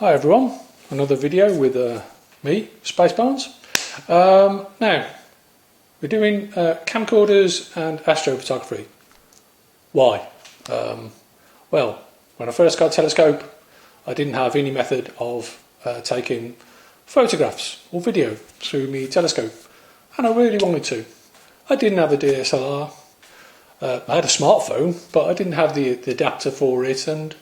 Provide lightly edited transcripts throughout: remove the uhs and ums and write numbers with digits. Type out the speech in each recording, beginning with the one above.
Hi everyone, another video with me, Spacebones. Now, we're doing camcorders and astrophotography. Why? Well, when I first got a telescope, I didn't have any method of taking photographs or video through my telescope, and I really wanted to. I didn't have a DSLR. I had a smartphone, but I didn't have the adapter for it, and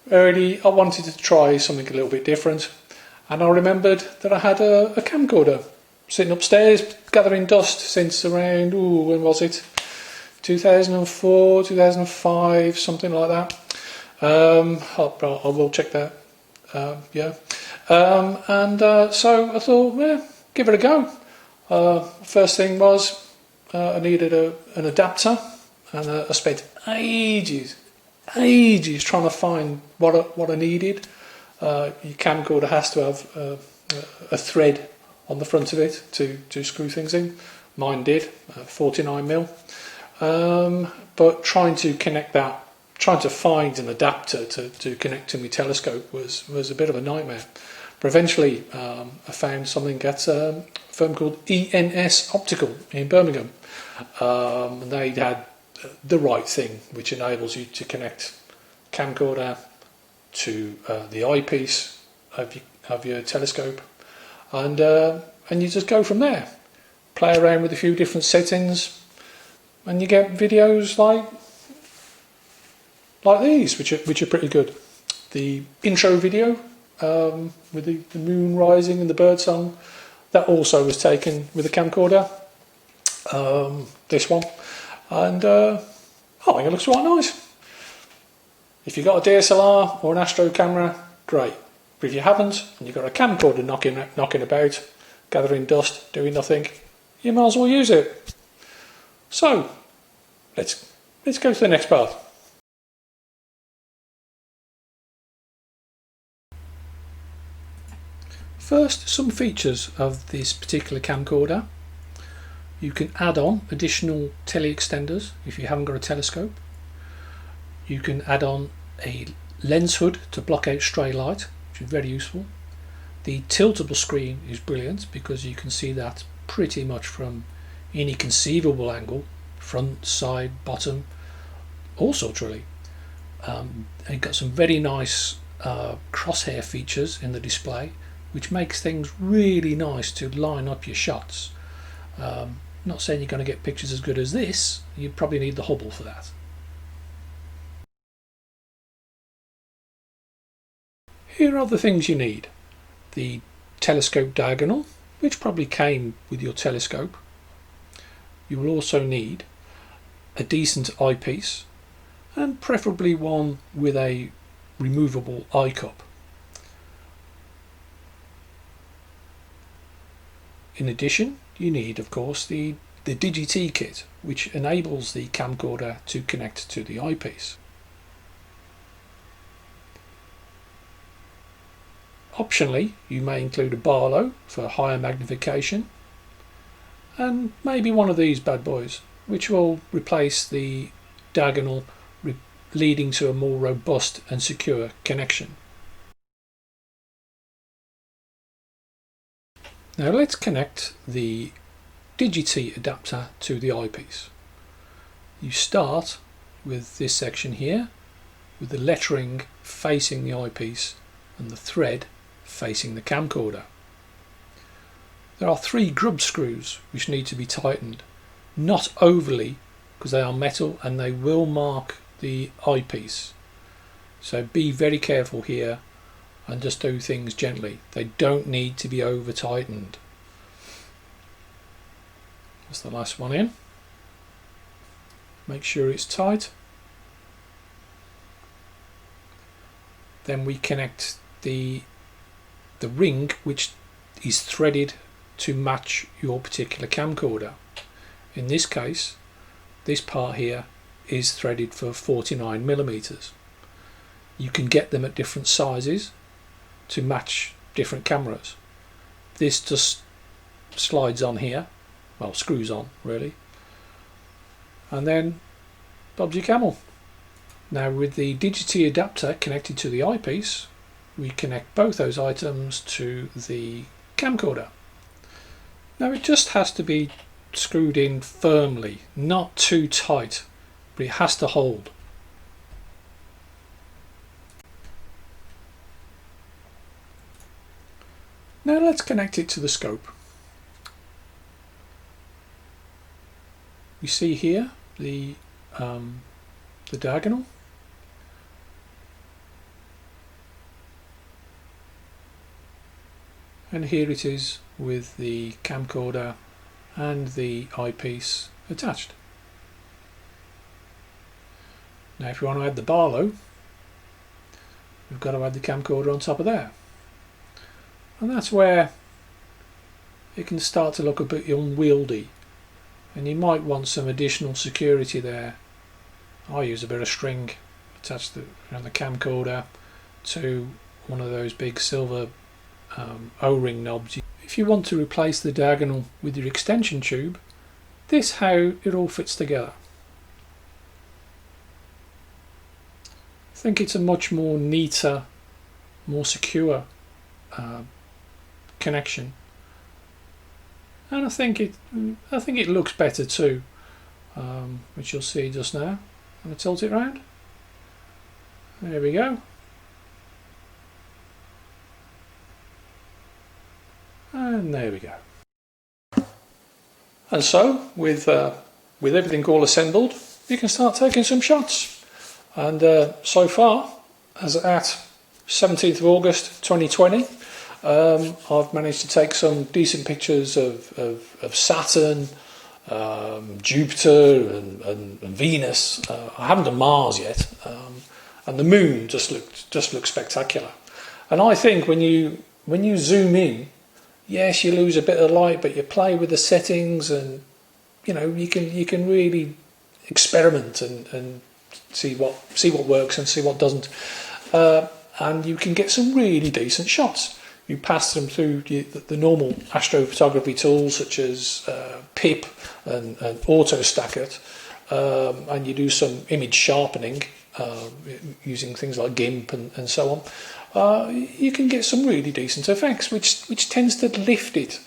really I wanted to try something a little bit different. And I remembered that I had a camcorder sitting upstairs gathering dust since around, when was it? 2004, 2005, something like that. I will check that. So I thought, yeah, give it a go. First thing was I needed an adapter, and I spent ages trying to find what I needed. Your camcorder has to have a thread on the front of it to screw things in. Mine did, 49mm. But trying to find an adapter to connect to my telescope was a bit of a nightmare. But eventually I found something at a firm called ENS Optical in Birmingham. And they had the right thing, which enables you to connect camcorder to the eyepiece of your telescope, and you just go from there. Play around with a few different settings, and you get videos like these, which are pretty good. The intro video with the moon rising and the bird song, that also was taken with a camcorder. This one. And I think it looks quite nice. If you've got a DSLR or an Astro Camera, great. But if you haven't, and you've got a camcorder knocking about, gathering dust, doing nothing, you might as well use it. So, let's go to the next part. First, some features of this particular camcorder. You can add on additional tele-extenders if you haven't got a telescope. You can add on a lens hood to block out stray light, which is very useful. The tiltable screen is brilliant because you can see that pretty much from any conceivable angle, front, side, bottom, all sorts really. It's got some very nice crosshair features in the display, which makes things really nice to line up your shots. Not saying you're going to get pictures as good as this, you probably need the Hubble for that. Here are the things you need. The telescope diagonal, which probably came with your telescope. You will also need a decent eyepiece, and preferably one with a removable eye cup. In addition, you need, of course, the DigiT kit, which enables the camcorder to connect to the eyepiece. Optionally, you may include a Barlow for higher magnification, and maybe one of these bad boys, which will replace the diagonal, leading to a more robust and secure connection. Now let's connect the DigiT adapter to the eyepiece. You start with this section here, with the lettering facing the eyepiece and the thread facing the camcorder. There are 3 grub screws which need to be tightened, not overly, because they are metal and they will mark the eyepiece. So be very careful here and just do things gently. They don't need to be over tightened. That's the last one in. Make sure it's tight. Then we connect the ring, which is threaded to match your particular camcorder. In this case, this part here is threaded for 49mm. You can get them at different sizes to match different cameras. This just slides on here, well, screws on really, and then Bob's your camel. Now with the DigiT adapter connected to the eyepiece, we connect both those items to the camcorder. Now it just has to be screwed in firmly, not too tight, but it has to hold. Now let's connect it to the scope. We see here the diagonal. And here it is with the camcorder and the eyepiece attached. Now if you want to add the Barlow, we've got to add the camcorder on top of there. And that's where it can start to look a bit unwieldy, and you might want some additional security there. I use a bit of string attached to the camcorder to one of those big silver O-ring knobs. If you want to replace the diagonal with your extension tube, this is how it all fits together. I think it's a much more neater, more secure connection, and I think it looks better too, which you'll see just now. I'm going to tilt it around. There we go. And there we go. And so, with everything all assembled, you can start taking some shots. And so far, as at 17th of August 2020, I've managed to take some decent pictures of Saturn, Jupiter and Venus. I haven't done Mars yet, and the Moon just looked spectacular. And I think when you zoom in, yes, you lose a bit of light, but you play with the settings, and you know you can really experiment and see what works and see what doesn't, and you can get some really decent shots. You pass them through the normal astrophotography tools such as PIP and auto stack it, and you do some image sharpening using things like GIMP and so on. You can get some really decent effects, which tends to lift it.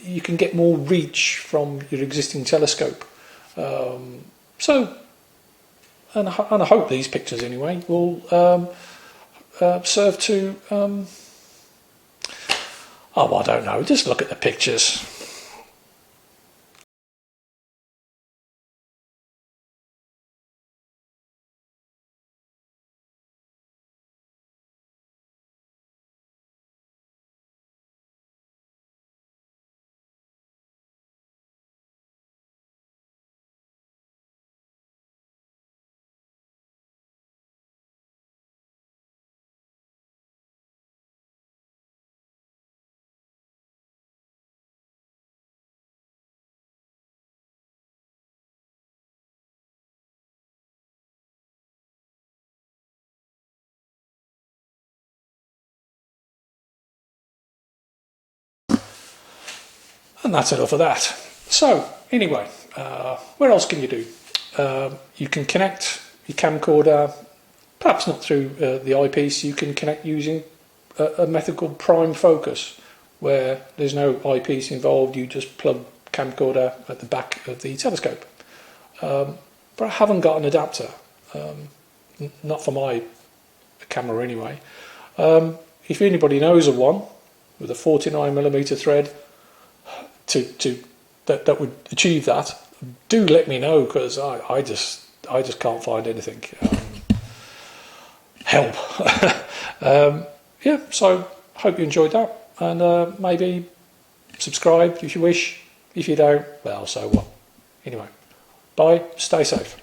You can get more reach from your existing telescope. So, and I hope these pictures anyway will serve to. Oh, I don't know. Just look at the pictures. And that's enough of that. So anyway, what else can you do? You can connect your camcorder, perhaps not through the eyepiece. You can connect using a method called prime focus, where there's no eyepiece involved. You just plug camcorder at the back of the telescope. But I haven't got an adapter, not for my camera anyway. If anybody knows of one with a 49mm thread that would achieve that, do let me know, because I just can't find anything. Help. Yeah, so hope you enjoyed that, and maybe subscribe if you wish. If you don't, well, so what. Anyway, bye, stay safe.